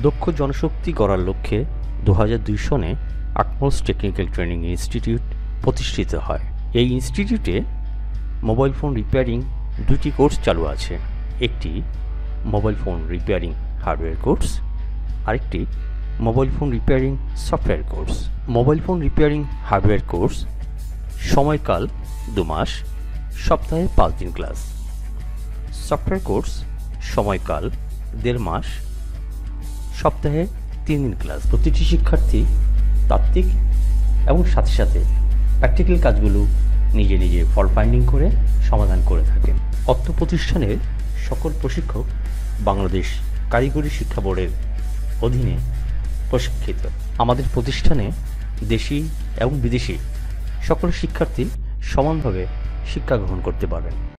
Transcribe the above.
দক্ষ জনশক্তি গড়ার লক্ষ্যে 2002 সনে আকমলস টেকনিক্যাল ট্রেনিং ইনস্টিটিউট প্রতিষ্ঠিত হয়। এই ইনস্টিটিউটে মোবাইল ফোন রিপেয়ারিং দুটি কোর্স চালু আছে। একটি mobile phone repairing hardware course, আরেকটি mobile phone repairing software course. Mobile phone repairing hardware course সময়কাল 2 মাস, সপ্তাহে 5 দিন ক্লাস। সফটওয়্যার কোর্স সময়কাল 1.5 মাস, সপ্তাহে 3 দিন ক্লাস। প্রতিটি শিক্ষার্থী তাত্ত্বিক এবং সাথে সাথে প্র্যাকটিক্যাল কাজগুলো নিজে নিজে ফল্ট ফাইন্ডিং করে সমাধান করে থাকেন। অত্র প্রতিষ্ঠানের সকল প্রশিক্ষক বাংলাদেশ কারিগরি শিক্ষা বোর্ডের অধীনে প্রশিক্ষিত। আমাদের প্রতিষ্ঠানে দেশি এবং বিদেশি সকল শিক্ষার্থী সমানভাবে শিক্ষা গ্রহণ করতে পারেন।